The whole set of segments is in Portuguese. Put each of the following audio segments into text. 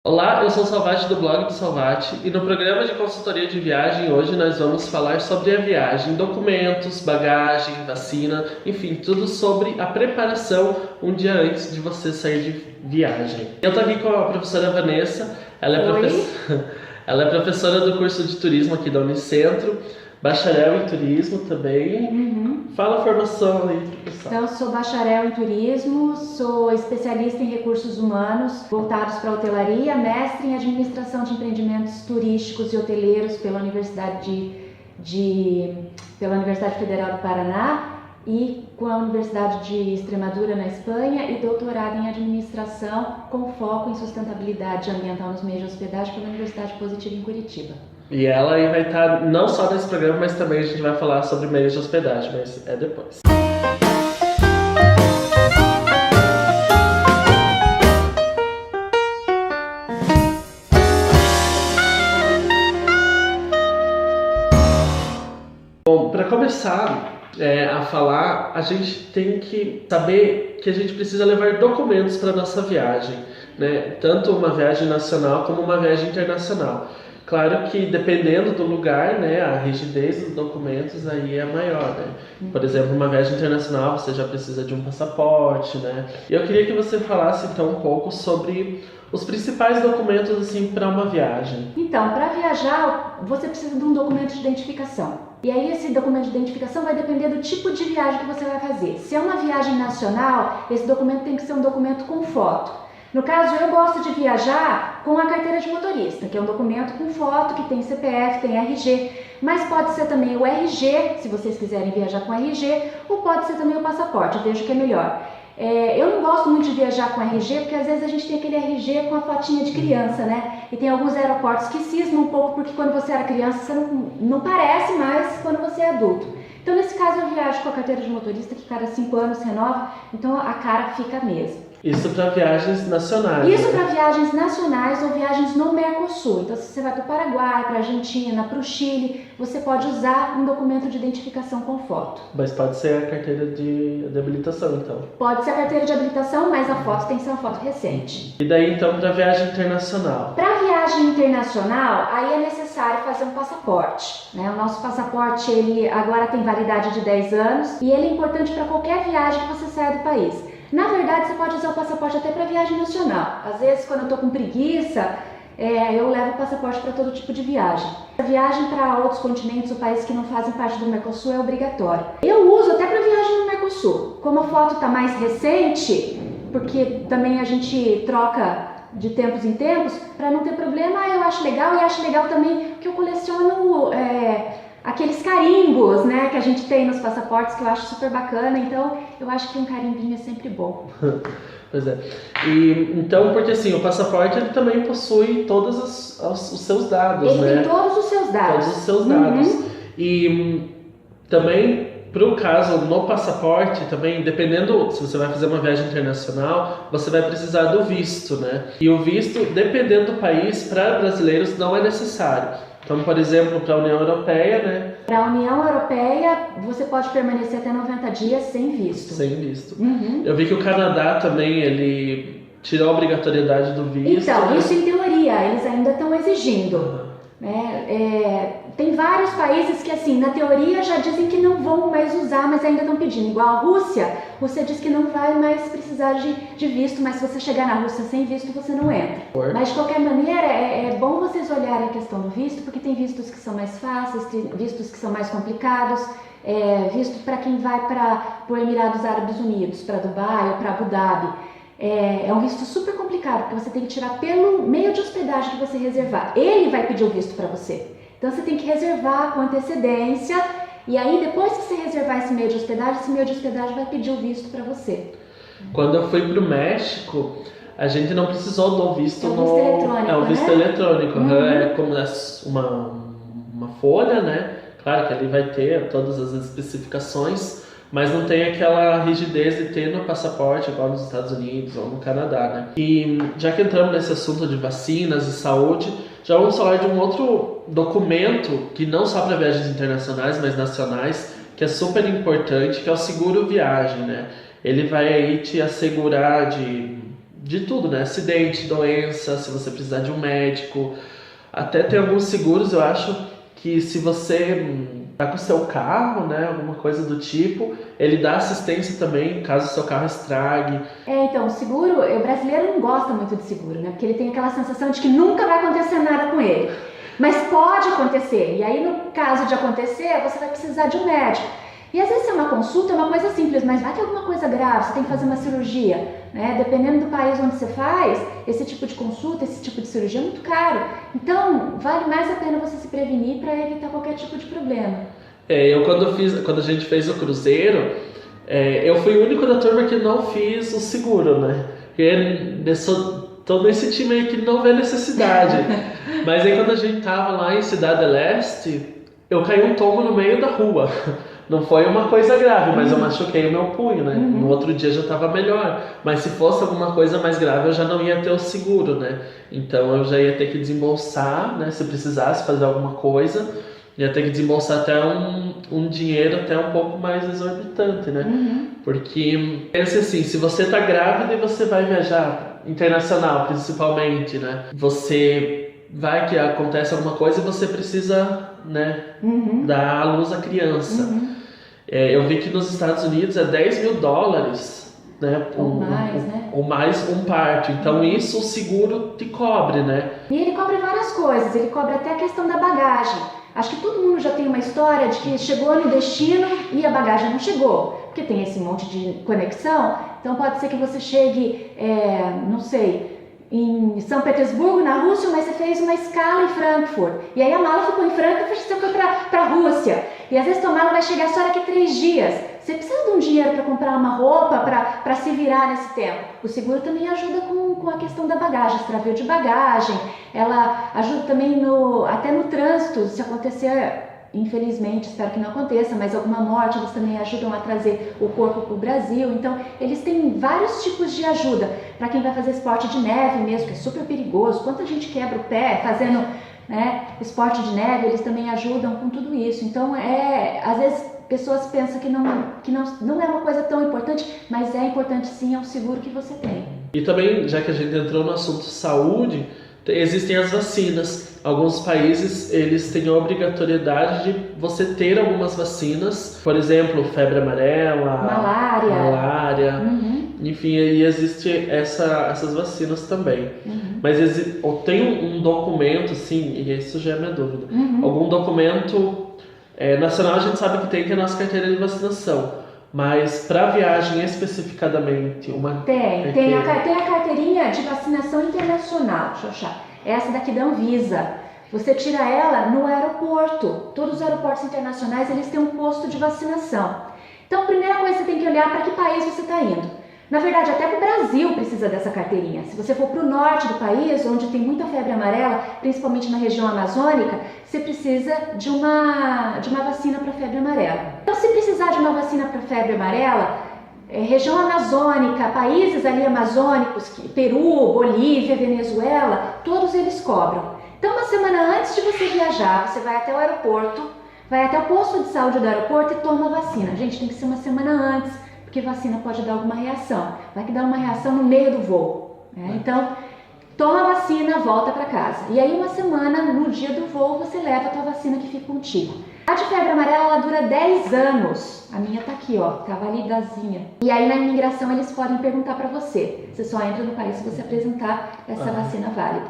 Olá, eu sou o Salvati do blog do Salvati e no programa de consultoria de viagem hoje nós vamos falar sobre a viagem, documentos, bagagem, vacina, enfim, tudo sobre a preparação um dia antes de você sair de viagem. Eu tô aqui com a professora Vanessa, ela é, ela é professora do curso de turismo aqui da Unicentro, bacharel em turismo também. Fala a formação aí, professor. Então, eu sou bacharel em turismo, sou especialista em recursos humanos voltados para a hotelaria, mestre em administração de empreendimentos turísticos e hoteleiros pela Universidade Federal do Paraná e com a Universidade de Extremadura na Espanha e doutorado em administração com foco em sustentabilidade ambiental nos meios de hospedagem pela Universidade Positiva em Curitiba. E ela aí vai estar não só nesse programa, mas também a gente vai falar sobre meios de hospedagem, mas é depois. Bom, para começar a falar, a gente tem que saber que a gente precisa levar documentos para nossa viagem, né? Tanto uma viagem nacional como uma viagem internacional. Claro que dependendo do lugar, né, a rigidez dos documentos aí é maior, né? Por exemplo, uma viagem internacional você já precisa de um passaporte, né? E eu queria que você falasse então um pouco sobre os principais documentos assim para uma viagem. Então, para viajar, você precisa de um documento de identificação. E aí esse documento de identificação vai depender do tipo de viagem que você vai fazer. Se é uma viagem nacional, esse documento tem que ser um documento com foto. No caso, eu gosto de viajar com a carteira de motorista, que é um documento com foto, que tem CPF, tem RG, mas pode ser também o RG, se vocês quiserem viajar com RG, ou pode ser também o passaporte, eu vejo que é melhor. Eu não gosto muito de viajar com RG, porque às vezes a gente tem aquele RG com a fotinha de criança, né? E tem alguns aeroportos que cismam um pouco, porque quando você era criança, você não parece mais quando você é adulto. Então, nesse caso, eu viajo com a carteira de motorista, que cada 5 anos renova, então a cara fica a mesma. Isso para viagens nacionais. Isso para viagens nacionais ou viagens no Mercosul. Então, se você vai para o Paraguai, para a Argentina, para o Chile, você pode usar um documento de identificação com foto. Mas pode ser a carteira de habilitação, então. Pode ser a carteira de habilitação, mas a foto tem que ser uma foto recente. E daí, então, para viagem internacional? Para viagem internacional, aí é necessário fazer um passaporte, né? O nosso passaporte, ele agora tem validade de 10 anos e ele é importante para qualquer viagem que você saia do país. Na verdade, você pode usar o passaporte até para viagem nacional. Às vezes, quando eu estou com preguiça, eu levo o passaporte para todo tipo de viagem. A viagem para outros continentes ou países que não fazem parte do Mercosul é obrigatória. Eu uso até para viagem no Mercosul. Como a foto está mais recente, porque também a gente troca de tempos em tempos, para não ter problema, eu acho legal. E acho legal também que eu coleciono aqueles carimbos, né, que a gente tem nos passaportes, que eu acho super bacana, então eu acho que um carimbinho é sempre bom. Pois é. E, então, porque assim, o passaporte ele também possui todos os seus dados, ele né? Ele tem todos os seus dados. Todos os seus dados. E também, para o caso no passaporte, também, dependendo, se você vai fazer uma viagem internacional, você vai precisar do visto, né? E o visto, dependendo do país, para brasileiros não é necessário. Então, por exemplo, para a União Europeia, né? Para a União Europeia, você pode permanecer até 90 dias sem visto. Sem visto. Eu vi que o Canadá também, ele tirou a obrigatoriedade do visto. Então, né? isso em teoria, eles ainda estão exigindo. Né? Tem vários países que, assim, na teoria já dizem que não vão mais usar, mas ainda estão pedindo. Igual a Rússia diz que não vai mais precisar de visto, mas se você chegar na Rússia sem visto, você não entra. Mas, de qualquer maneira, é bom vocês olharem a questão do visto, porque tem vistos que são mais fáceis, tem vistos que são mais complicados, visto para quem vai para os Emirados Árabes Unidos, para Dubai ou para Abu Dhabi. É um visto super complicado, porque você tem que tirar pelo meio de hospedagem que você reservar. Ele vai pedir o visto para você. Então você tem que reservar com antecedência e aí depois que você reservar esse meio de hospedagem vai pedir o visto para você. Quando eu fui para o México, a gente não precisou do visto. É o visto eletrônico, É o visto eletrônico. É como uma folha, né? Claro que ali vai ter todas as especificações, mas não tem aquela rigidez de ter no passaporte igual nos Estados Unidos ou no Canadá, né? E já que entramos nesse assunto de vacinas e saúde, já vamos falar de um outro documento que não só para viagens internacionais, mas nacionais, que é super importante, que é o seguro viagem, né? Ele vai aí te assegurar de tudo, né? Acidente, doença, se você precisar de um médico. Até tem alguns seguros, eu acho que se você tá com o seu carro, né, alguma coisa do tipo, ele dá assistência também caso o seu carro estrague. Então, o seguro, o brasileiro não gosta muito de seguro, né? Porque ele tem aquela sensação de que nunca vai acontecer nada com ele. Mas pode acontecer, e aí no caso de acontecer, você vai precisar de um médico. E às vezes uma consulta é uma coisa simples, mas vai que é alguma coisa grave, você tem que fazer uma cirurgia, né? Dependendo do país onde você faz, esse tipo de consulta, esse tipo de cirurgia é muito caro. Então, vale mais a pena você se prevenir para evitar qualquer tipo de problema. Quando a gente fez o cruzeiro, eu fui o único da turma que não fiz o seguro, né? Porque tô nesse time aí que não vê necessidade. Mas aí quando a gente tava lá em Cidade del Este, eu caí um tombo no meio da rua. Não foi uma coisa grave, mas eu machuquei o meu punho, né? No outro dia já estava melhor. Mas se fosse alguma coisa mais grave, eu já não ia ter o seguro, né? Então eu já ia ter que desembolsar, né? Se precisasse fazer alguma coisa, ia ter que desembolsar até um dinheiro até um pouco mais exorbitante, né? Porque, pense assim, se você tá grávida e você vai viajar, internacional principalmente, né? Vai que acontece alguma coisa e você precisa, né, dar à luz à criança. Eu vi que nos Estados Unidos é $10 mil, né? Ou mais um parto. Então isso o seguro te cobre, né? E ele cobre várias coisas, ele cobre até a questão da bagagem. Acho que todo mundo já tem uma história de que chegou no destino e a bagagem não chegou, porque tem esse monte de conexão. Então pode ser que você chegue, não sei, em São Petersburgo, na Rússia, mas você fez uma escala em Frankfurt. E aí a mala ficou em Frankfurt e você foi para a Rússia. E às vezes a mala vai chegar só daqui 3 dias. Você precisa de um dinheiro para comprar uma roupa, para se virar nesse tempo. O seguro também ajuda com a questão da bagagem, extravio de bagagem. Ela ajuda também até no trânsito, se acontecer... Infelizmente, espero que não aconteça, mas alguma morte, eles também ajudam a trazer o corpo para o Brasil. Então, eles têm vários tipos de ajuda. Para quem vai fazer esporte de neve mesmo, que é super perigoso, quanta gente quebra o pé fazendo, né, esporte de neve, eles também ajudam com tudo isso. Então, às vezes, pessoas pensam que não é uma coisa tão importante, mas é importante sim, é o seguro que você tem. E também, já que a gente entrou no assunto saúde, existem as vacinas. Alguns países, eles têm a obrigatoriedade de você ter algumas vacinas, por exemplo, febre amarela, malária, enfim, aí existe essas vacinas também. Mas tem um documento, assim, e isso já é minha dúvida, algum documento nacional a gente sabe que é a nossa carteira de vacinação, mas para viagem especificadamente, tem a carteirinha de vacinação internacional, deixa eu achar. Essa daqui da Anvisa. Você tira ela no aeroporto. Todos os aeroportos internacionais, eles têm um posto de vacinação. Então, a primeira coisa que você tem que olhar para que país você está indo. Na verdade, até para o Brasil precisa dessa carteirinha. Se você for para o norte do país, onde tem muita febre amarela, principalmente na região amazônica, você precisa de uma vacina para febre amarela. Então, se precisar de uma vacina para febre amarela, região amazônica, países ali amazônicos, Peru, Bolívia, Venezuela, todos eles cobram. Então, uma semana antes de você viajar, você vai até o aeroporto, vai até o posto de saúde do aeroporto e toma a vacina. Gente, tem que ser uma semana antes, porque vacina pode dar alguma reação. Vai que dá uma reação no meio do voo, né? Então, toma a vacina, volta para casa. E aí, uma semana, no dia do voo, você leva a tua vacina que fica contigo. A de febre amarela, ela dura 10 anos. A minha tá aqui, ó, tá validazinha. E aí na imigração eles podem perguntar para você. Você só entra no país se você apresentar essa vacina válida.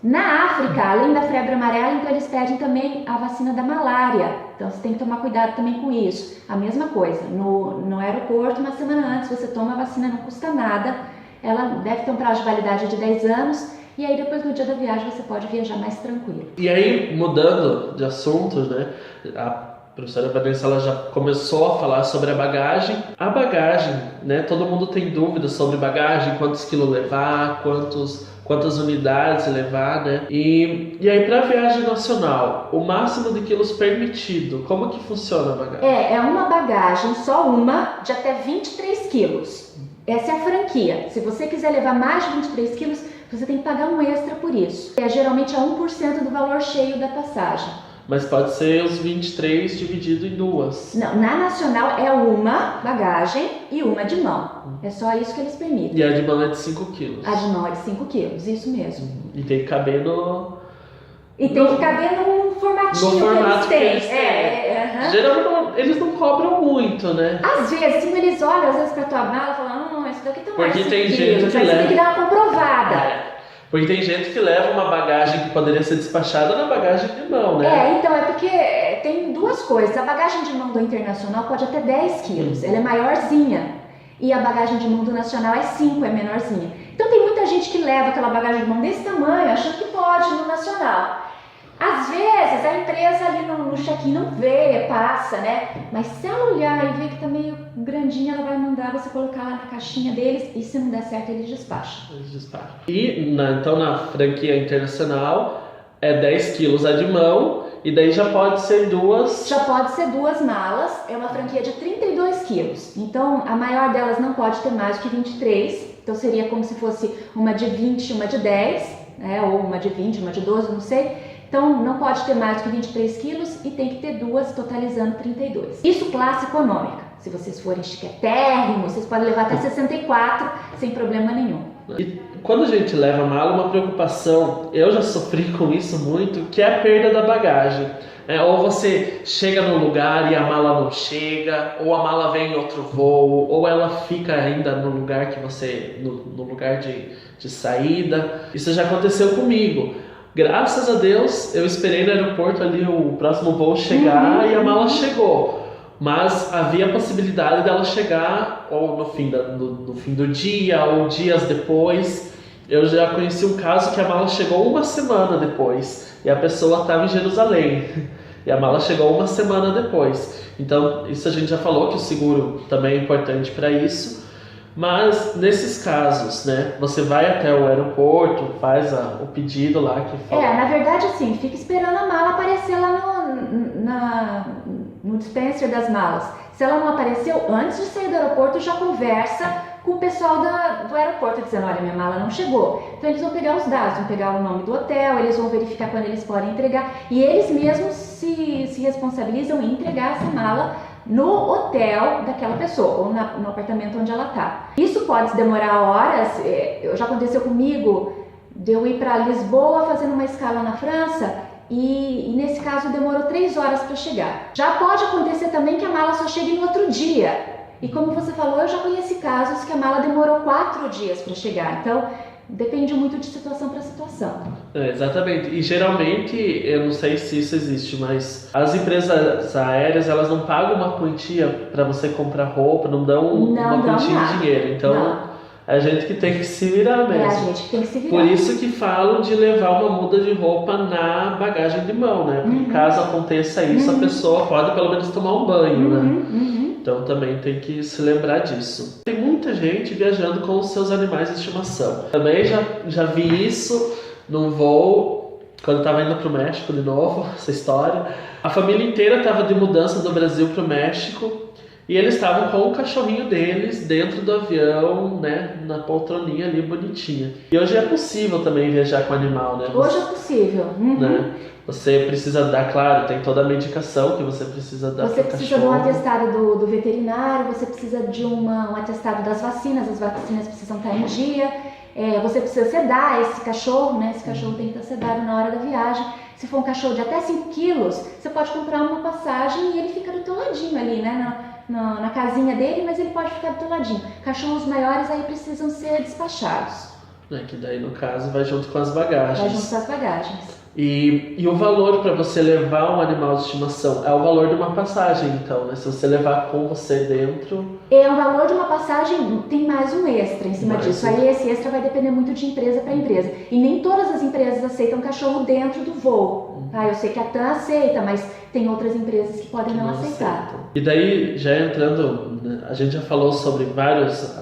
Na África, além da febre amarela, então eles pedem também a vacina da malária. Então você tem que tomar cuidado também com isso. A mesma coisa, no aeroporto, uma semana antes, você toma a vacina, não custa nada. Ela deve ter um prazo de validade de 10 anos. E aí depois no dia da viagem você pode viajar mais tranquilo. E aí, mudando de assunto, né? A professora Vanessa, ela já começou a falar sobre a bagagem. A bagagem, né? Todo mundo tem dúvidas sobre bagagem, quantos quilos levar, quantas unidades levar, né? E aí, para a viagem nacional, o máximo de quilos permitido, como que funciona a bagagem? É uma bagagem, só uma, de até 23 quilos. Essa é a franquia. Se você quiser levar mais de 23 quilos, você tem que pagar um extra por isso. Geralmente é 1% do valor cheio da passagem. Mas pode ser os 23 dividido em duas. Não, na nacional é uma bagagem e uma de mão. É só isso que eles permitem. E a de mão é de 5 quilos. A de mão é de 5 quilos, isso mesmo. E tem que caber no... E tem que caber num formatinho no formato que eles que têm. eles têm. Geralmente eles não cobram muito, né? Às vezes, assim, eles olham às vezes pra tua mala e falam, isso daqui tá mais Porque 5 tem quilos. gente que Aí você leva... tem que dar uma comprovada. Porque tem gente que leva uma bagagem que poderia ser despachada na bagagem de mão, né? Então, é porque tem duas coisas. A bagagem de mão do internacional pode até 10 quilos, ela é maiorzinha. E a bagagem de mão do nacional é 5, é menorzinha. Então tem muita gente que leva aquela bagagem de mão desse tamanho, achando que pode no nacional. Às vezes a empresa ali no check-in não vê, passa, né? Mas se ela olhar e ver que tá meio grandinha, ela vai mandar você colocar lá na caixinha deles e se não der certo, eles despacham. E então na franquia internacional é 10 quilos a de mão e daí já pode ser duas... Já pode ser duas malas, é uma franquia de 32 quilos. Então a maior delas não pode ter mais do que 23, então seria como se fosse uma de 20 e uma de 10, né? Ou uma de 20, uma de 12, não sei. Então, não pode ter mais do que 23 quilos e tem que ter duas, totalizando 32. Isso classe econômica. Se vocês forem chiquetérrimos, vocês podem levar até 64 sem problema nenhum. E quando a gente leva mala, uma preocupação, eu já sofri com isso muito, que é a perda da bagagem. Ou você chega num lugar e a mala não chega, ou a mala vem em outro voo, ou ela fica ainda no lugar que você, no lugar de saída. Isso já aconteceu comigo. Graças a Deus, eu esperei no aeroporto ali o próximo voo chegar e a mala chegou. Mas havia a possibilidade dela chegar ou no fim do dia ou dias depois. Eu já conheci um caso que a mala chegou uma semana depois e a pessoa estava em Jerusalém. E a mala chegou uma semana depois. Então, isso a gente já falou que o seguro também é importante para isso. Mas nesses casos, né, você vai até o aeroporto, faz o pedido lá que fala. Na verdade, assim, fica esperando a mala aparecer lá no dispenser das malas. Se ela não apareceu, antes de sair do aeroporto, já conversa com o pessoal do aeroporto, dizendo, olha, minha mala não chegou. Então eles vão pegar os dados, vão pegar o nome do hotel, eles vão verificar quando eles podem entregar. E eles mesmos se responsabilizam em entregar essa mala no hotel daquela pessoa, ou no apartamento onde ela está. Isso pode demorar horas, já aconteceu comigo, de eu ir para Lisboa fazendo uma escala na França, e nesse caso demorou 3 horas para chegar. Já pode acontecer também que a mala só chegue no outro dia, e como você falou, eu já conheci casos que a mala demorou 4 dias para chegar, então depende muito de situação para situação. Exatamente, e geralmente, eu não sei se isso existe, mas as empresas aéreas, elas não pagam uma quantia para você comprar roupa, não dão uma quantia de dinheiro, então é a gente que tem que se virar mesmo. É a gente que tem que se virar. Por isso que falam de levar uma muda de roupa na bagagem de mão, né? Porque caso aconteça isso, a pessoa pode pelo menos tomar um banho, né? Então também tem que se lembrar disso. Tem muita gente viajando com os seus animais de estimação. Também já vi isso num voo, quando eu estava indo para o México de novo, essa história. A família inteira estava de mudança do Brasil para o México e eles estavam com o cachorrinho deles dentro do avião, né, na poltroninha ali bonitinha. E hoje é possível também viajar com animal, né? Hoje é possível. Né? Você precisa dar, claro, tem toda a medicação que você precisa dar para o cachorro. Você precisa de um atestado do veterinário, você precisa de um atestado das vacinas, as vacinas precisam estar em dia. Você precisa sedar esse cachorro, né? Esse cachorro tem que estar sedado na hora da viagem. Se for um cachorro de até 5 quilos, você pode comprar uma passagem e ele fica do teu ladinho ali, né? Na casinha dele, mas ele pode ficar do teu ladinho. Cachorros maiores aí precisam ser despachados. Que daí, no caso, vai junto com as bagagens. Vai junto com as bagagens. E o valor para você levar um animal de estimação é o valor de uma passagem, então, né? Se você levar com você dentro... O valor de uma passagem tem mais um extra em cima disso. Aí esse extra vai depender muito de empresa para empresa. E nem todas as empresas aceitam cachorro dentro do voo. Eu sei que a TAM aceita, mas tem outras empresas que podem não aceitar. E daí, já entrando, né, a gente já falou sobre vários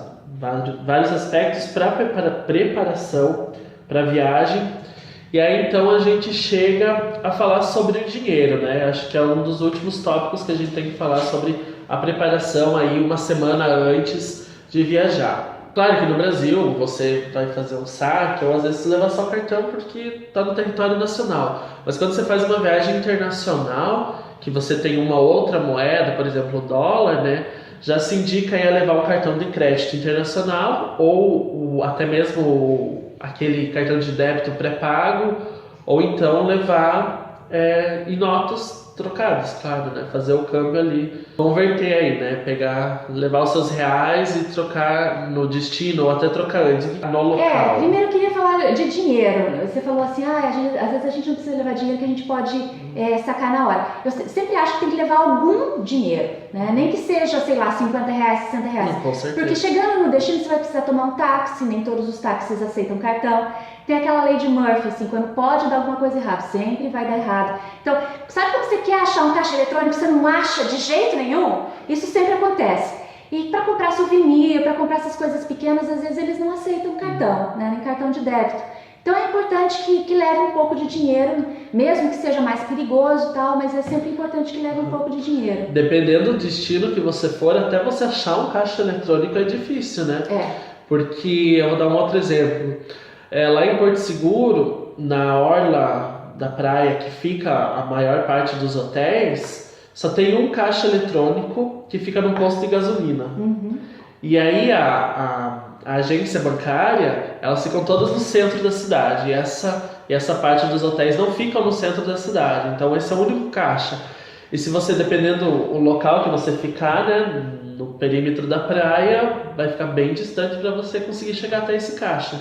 aspectos para preparação para a viagem. E aí então a gente chega a falar sobre o dinheiro, né? Acho que é um dos últimos tópicos que a gente tem que falar sobre a preparação aí uma semana antes de viajar. Claro que no Brasil você vai fazer um saque ou às vezes você leva só o cartão porque está no território nacional. Mas quando você faz uma viagem internacional, que você tem uma outra moeda, por exemplo o dólar, né, já se indica aí a levar um cartão de crédito internacional ou até mesmo aquele cartão de débito pré-pago, ou então levar em notas trocadas, claro, né? Fazer o câmbio ali, converter aí, né? Levar os seus reais e trocar no destino ou até trocar antes no local. Primeiro eu queria falar de dinheiro. Você falou assim, às vezes a gente não precisa levar dinheiro que a gente pode sacar na hora. Eu sempre acho que tem que levar algum dinheiro, né? Nem que seja, sei lá, 50 reais, 60 reais. Com certeza. Porque chegando no destino você vai precisar tomar um táxi, nem todos os táxis aceitam cartão. Tem aquela lei de Murphy, assim, quando pode dar alguma coisa errada, sempre vai dar errado. Então, sabe quando você quer achar um caixa eletrônico e você não acha de jeito nenhum? Isso sempre acontece. E para comprar souvenir, para comprar essas coisas pequenas, às vezes eles não aceitam cartão, né? Nem cartão de débito. Então é importante que leve um pouco de dinheiro, mesmo que seja mais perigoso e tal, mas é sempre importante que leve um pouco de dinheiro. Dependendo do destino que você for, até você achar um caixa eletrônico é difícil, né? Porque, eu vou dar um outro exemplo. Lá em Porto Seguro, na orla da praia que fica a maior parte dos hotéis, só tem um caixa eletrônico que fica no posto de gasolina. E aí a agência bancária, elas ficam todas no centro da cidade, e essa parte dos hotéis não ficam no centro da cidade, então esse é o único caixa. E se você, dependendo do local que você ficar, né, no perímetro da praia, vai ficar bem distante para você conseguir chegar até esse caixa.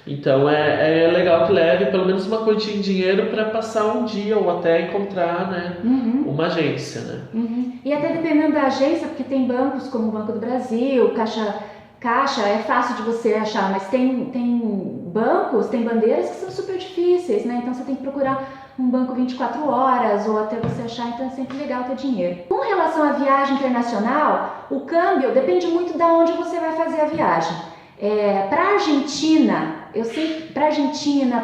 Então é legal que leve pelo menos uma quantia em dinheiro para passar um dia ou até encontrar, né, uma agência, né? E até dependendo da agência, porque tem bancos como o Banco do Brasil, Caixa é fácil de você achar, mas tem bancos, tem bandeiras que são super difíceis, né? Então você tem que procurar um banco 24 horas ou até você achar, então é sempre legal ter dinheiro. Com relação à viagem internacional, o câmbio depende muito de onde você vai fazer a viagem. Para a Argentina,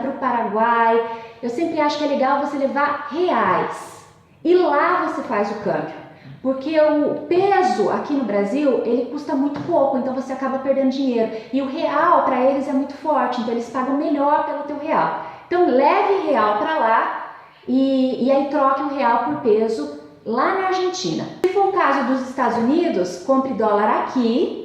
para o Paraguai, eu sempre acho que é legal você levar reais e lá você faz o câmbio, porque o peso aqui no Brasil ele custa muito pouco, então você acaba perdendo dinheiro, e o real para eles é muito forte, então eles pagam melhor pelo teu real. Então leve real para lá e aí troque o real por peso lá na Argentina. Se for o caso dos Estados Unidos, compre dólar aqui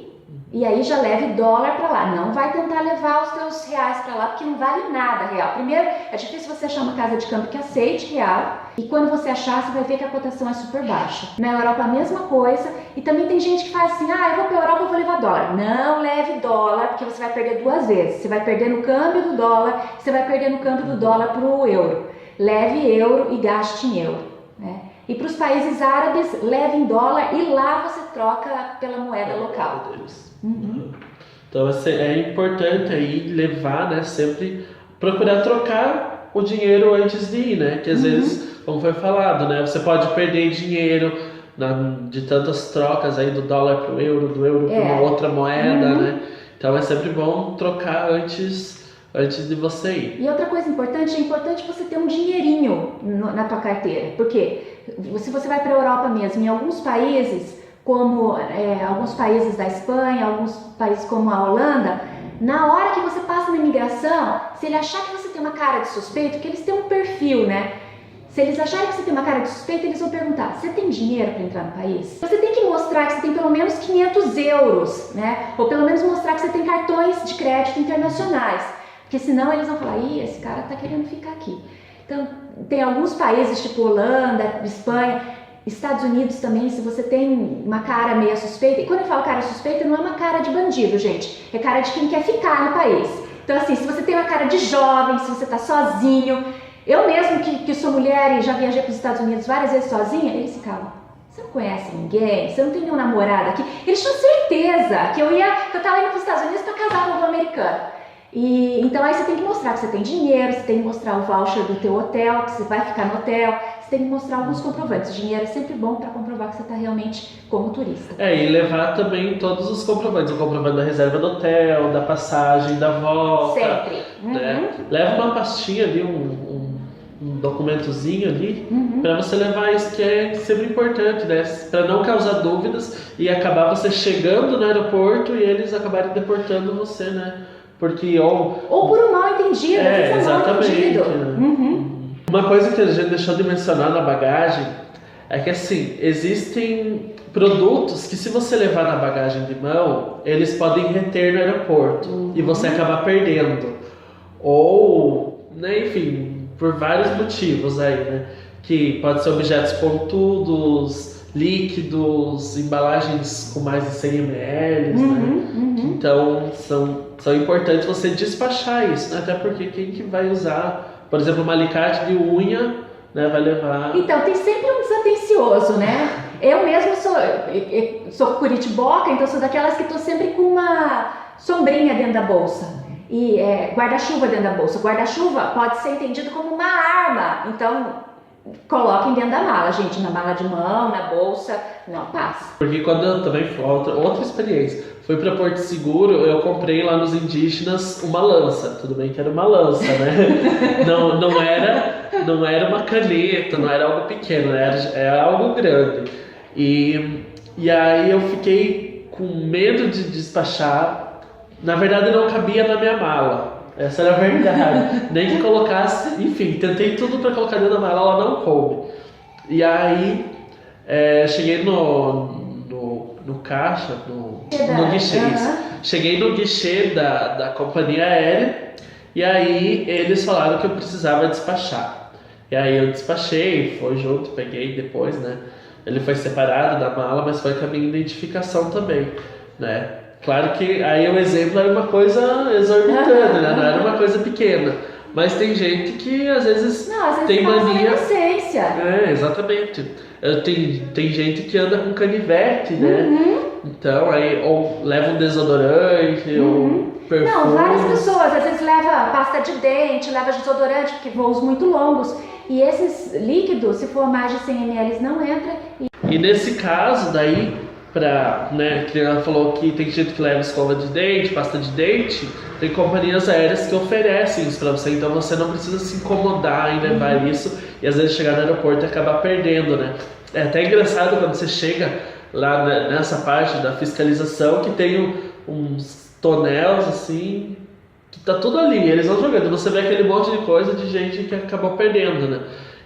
e aí já leve dólar para lá. Não vai tentar levar os teus reais para lá, porque não vale nada real. Primeiro, é difícil você achar uma casa de câmbio que aceite real, e quando você achar, você vai ver que a cotação é super baixa. Na Europa a mesma coisa, e também tem gente que faz assim, eu vou para a Europa, eu vou levar dólar. Não leve dólar, porque você vai perder duas vezes. Você vai perder no câmbio do dólar, você vai perder no câmbio do dólar para o euro. Leve euro e gaste em euro, né? E para os países árabes, leve em dólar e lá você troca pela moeda local. Então é importante aí levar, né, sempre procurar trocar o dinheiro antes de ir, né? Que às vezes, como foi falado, né, você pode perder dinheiro de tantas trocas aí do dólar pro euro, do euro para uma outra moeda, né? Então é sempre bom trocar antes de você ir. E outra coisa importante, é importante você ter um dinheirinho na tua carteira, porque se você vai para a Europa mesmo, em alguns países, como alguns países da Espanha, alguns países como a Holanda, na hora que você passa na imigração, se ele achar que você tem uma cara de suspeito, que eles têm um perfil, né? Se eles acharem que você tem uma cara de suspeito, eles vão perguntar, você tem dinheiro para entrar no país? Você tem que mostrar que você tem pelo menos 500 euros, né? Ou pelo menos mostrar que você tem cartões de crédito internacionais, porque senão eles vão falar, esse cara tá querendo ficar aqui. Então, tem alguns países, tipo Holanda, Espanha, Estados Unidos também, se você tem uma cara meio suspeita, e quando eu falo cara suspeita, não é uma cara de bandido, gente, é cara de quem quer ficar no país. Então assim, se você tem uma cara de jovem, se você tá sozinho, eu mesmo que sou mulher e já viajei para os Estados Unidos várias vezes sozinha, eles ficavam, você não conhece ninguém, você não tem nenhum namorado aqui, eles tinham certeza que eu tava indo para os Estados Unidos para casar com um americano. E então aí você tem que mostrar que você tem dinheiro, você tem que mostrar o voucher do teu hotel, que você vai ficar no hotel, você tem que mostrar alguns comprovantes. O dinheiro é sempre bom para comprovar que você está realmente como turista. E levar também todos os comprovantes, o comprovante da reserva do hotel, da passagem, da volta. Sempre. Né? Leva uma pastinha ali, um documentozinho ali para você levar isso, que é sempre importante, né? Para não causar dúvidas e acabar você chegando no aeroporto e eles acabarem deportando você, né? Porque ou por um mal entendido, exatamente. Uma coisa que a gente deixou de mencionar na bagagem é que assim, existem produtos que se você levar na bagagem de mão, eles podem reter no aeroporto e você acabar perdendo. Ou, né, enfim, por vários motivos aí, né? Que pode ser objetos pontudos, líquidos, embalagens com mais de 100 ml, né? Então, são importantes você despachar isso, né? Até porque quem que vai usar, por exemplo, um alicate de unha, né, vai levar... Então, tem sempre um desatencioso, né? Eu mesmo sou curitiboca, então sou daquelas que estou sempre com uma sombrinha dentro da bolsa. E guarda-chuva dentro da bolsa. Guarda-chuva pode ser entendido como uma arma, então coloquem dentro da mala, gente, na mala de mão, na bolsa, não passa. Porque quando eu também fui, outra experiência, fui para Porto Seguro, eu comprei lá nos indígenas uma lança, tudo bem que era uma lança, né? não era uma caneta, não era algo pequeno, era algo grande. E aí eu fiquei com medo de despachar, na verdade não cabia na minha mala. Essa era a verdade. Nem que colocasse, enfim, tentei tudo para colocar dentro da mala, ela não coube. E aí, cheguei no caixa, no guichê. Cheguei no guichê da companhia aérea e aí eles falaram que eu precisava despachar. E aí eu despachei, foi junto, peguei depois, né? Ele foi separado da mala, mas foi com a minha identificação também, né? Claro que aí o exemplo era uma coisa exorbitante, né? Não era uma coisa pequena. Mas tem gente que às vezes tem mania. Inocência. Exatamente. Tem gente que anda com canivete, né? Então aí ou leva um desodorante ou perfume. Não, várias pessoas às vezes leva pasta de dente, leva desodorante, porque voos muito longos. E esses líquidos, se for mais de 100 ml, não entra. E nesse caso daí, que ela falou que tem gente que leva escova de dente, pasta de dente, tem companhias aéreas que oferecem isso para você, então você não precisa se incomodar em levar isso e às vezes chegar no aeroporto e acabar perdendo, né? É até engraçado quando você chega lá nessa parte da fiscalização que tem uns tonéis assim, que tá tudo ali, eles vão jogando, você vê aquele monte de coisa de gente que acabou perdendo, né?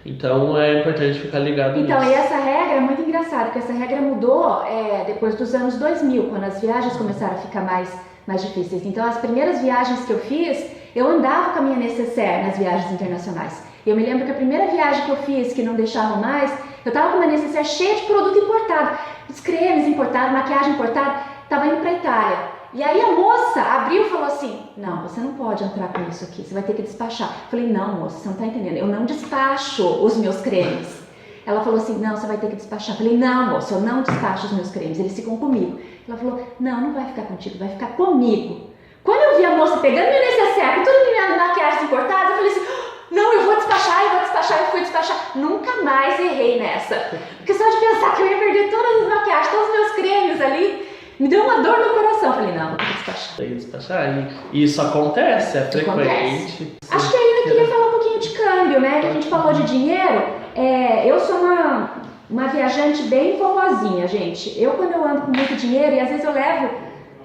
Então é importante ficar ligado nisso. Então, e essa regra é muito engraçada, porque essa regra mudou depois dos anos 2000, quando as viagens começaram a ficar mais difíceis. Então, as primeiras viagens que eu fiz, eu andava com a minha necessaire nas viagens internacionais. Eu me lembro que a primeira viagem que eu fiz, que não deixavam mais, eu tava com uma necessaire cheia de produto importado, os cremes importados, maquiagem importada, tava indo pra Itália. E aí a moça abriu e falou assim, não, você não pode entrar com isso aqui, você vai ter que despachar. Eu falei, não, moça, você não tá entendendo, eu não despacho os meus cremes. Ela falou assim, não, você vai ter que despachar. Eu falei, não, moça, eu não despacho os meus cremes, eles ficam comigo. Ela falou, não vai ficar contigo, vai ficar comigo. Quando eu vi a moça pegando meu necessaire com todas as minhas maquiagens importadas, eu falei assim, não, eu vou despachar, eu fui despachar. Nunca mais errei nessa. Porque só de pensar que eu ia perder todas as maquiagens, todos os meus cremes ali, me deu uma dor no coração. Eu falei, não, vou ter que despachar. Tem que despachar. E isso acontece, é frequente. Acho que ainda queria falar um pouquinho de câmbio, né? Que a gente falou de dinheiro. Eu sou uma viajante bem vovozinha, gente. Quando eu ando com muito dinheiro, e às vezes eu levo,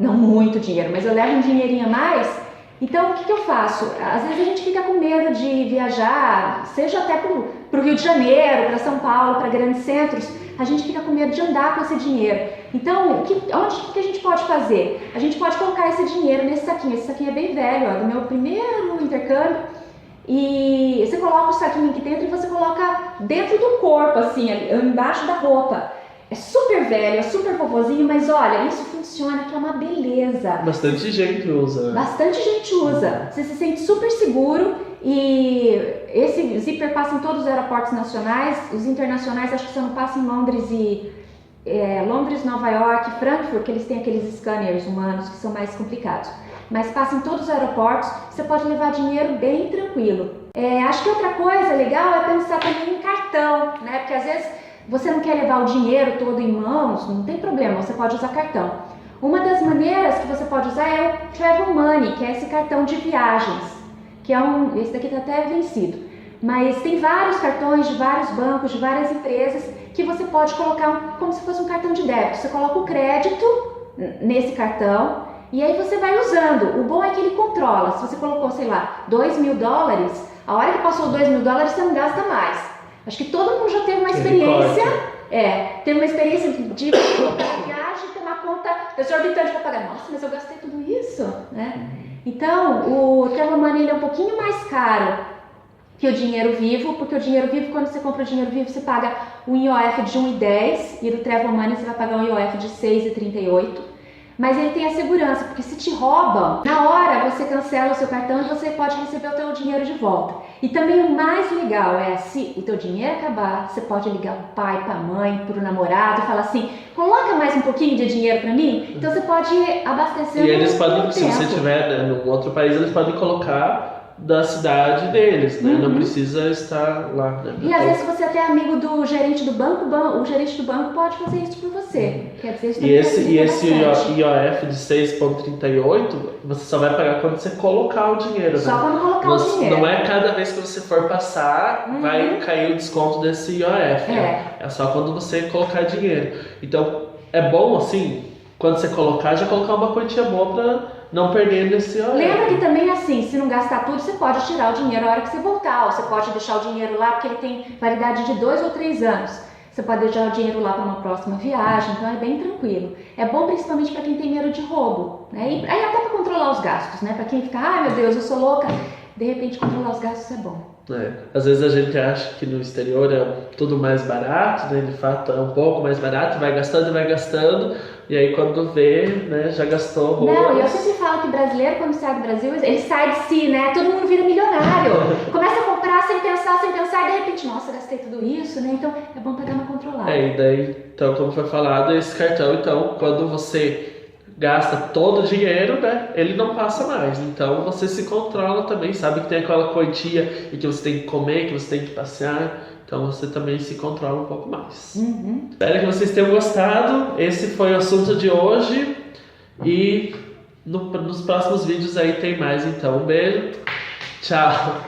não muito dinheiro, mas eu levo um dinheirinho a mais. Então, o que eu faço? Às vezes a gente fica com medo de viajar, seja até para o Rio de Janeiro, para São Paulo, para grandes centros, a gente fica com medo de andar com esse dinheiro. Então, o que a gente pode fazer? A gente pode colocar esse dinheiro nesse saquinho. Esse saquinho é bem velho, do meu primeiro intercâmbio. E você coloca o saquinho aqui dentro e você coloca dentro do corpo, assim, embaixo da roupa. É super velho, é super vovozinho, mas olha, isso funciona, que é uma beleza. Bastante gente usa. Bastante gente usa. Você se sente super seguro e esse zíper passa em todos os aeroportos nacionais. Os internacionais acho que só não passa em Londres Londres, Nova York, Frankfurt, que eles têm aqueles scanners humanos que são mais complicados. Mas passa em todos os aeroportos, você pode levar dinheiro bem tranquilo. Acho que outra coisa legal é pensar também em cartão, né? Porque às vezes você não quer levar o dinheiro todo em mãos, não tem problema, você pode usar cartão. Uma das maneiras que você pode usar é o Travel Money, que é esse cartão de viagens, que esse daqui está até vencido. Mas tem vários cartões de vários bancos, de várias empresas, que você pode colocar como se fosse um cartão de débito. Você coloca o crédito nesse cartão e aí você vai usando. O bom é que ele controla. Se você colocou, sei lá, $2.000, a hora que passou $2.000 você não gasta mais. Acho que todo mundo já teve uma experiência, teve uma experiência de viagem, ter uma conta exorbitante para pagar. Nossa, mas eu gastei tudo isso, né? Então, o Travel Money ele é um pouquinho mais caro que o dinheiro vivo, porque o dinheiro vivo, quando você compra o dinheiro vivo, você paga um IOF de 1,10 e do Travel Money você vai pagar um IOF de 6,38. Mas ele tem a segurança, porque se te roubam, na hora você cancela o seu cartão e você pode receber o teu dinheiro de volta. E também o mais legal é, se o teu dinheiro acabar, você pode ligar pro pai, pra mãe, pro namorado e falar assim, coloca mais um pouquinho de dinheiro pra mim. Então você pode abastecer. E eles podem, se você estiver, né, num outro país, eles podem colocar da cidade deles, né? Não precisa estar lá, né? E às vezes você até é amigo do gerente do banco, o gerente do banco pode fazer isso por você. Quer dizer, isso e esse IOF de 6,38, você só vai pagar quando você colocar o dinheiro, só né? quando colocar o dinheiro. Não é cada vez que você for passar, vai cair o desconto desse IOF. É só quando você colocar dinheiro. Então, é bom, assim, quando você colocar, já colocar uma quantia boa pra não perder nesse IOF. Lembra que também, assim, se não gastar tudo, você pode tirar o dinheiro na hora que você voltar. Ou você pode deixar o dinheiro lá, porque ele tem validade de 2 ou 3 anos. Você pode deixar o dinheiro lá para uma próxima viagem, então é bem tranquilo. É bom principalmente para quem tem medo de roubo, né? E aí até para controlar os gastos, né? Para quem fica, ai meu Deus, eu sou louca. De repente, controlar os gastos é bom. Às vezes a gente acha que no exterior é tudo mais barato, né? De fato é um pouco mais barato, vai gastando, e aí quando vê, né, já gastou roupas. Não, eu sempre falo que brasileiro, quando sai do Brasil, ele sai de si, né? Todo mundo vira milionário. Começa a comprar sem pensar, e de repente, nossa, gastei tudo isso, né? Então é bom pegar uma controlada. E daí, então, como foi falado, esse cartão, então, quando você gasta todo o dinheiro, né, ele não passa mais. Então você se controla também, sabe que tem aquela quantia e que você tem que comer, que você tem que passear. Então você também se controla um pouco mais. Espero que vocês tenham gostado. Esse foi o assunto de hoje. E nos próximos vídeos aí tem mais. Então, um beijo. Tchau.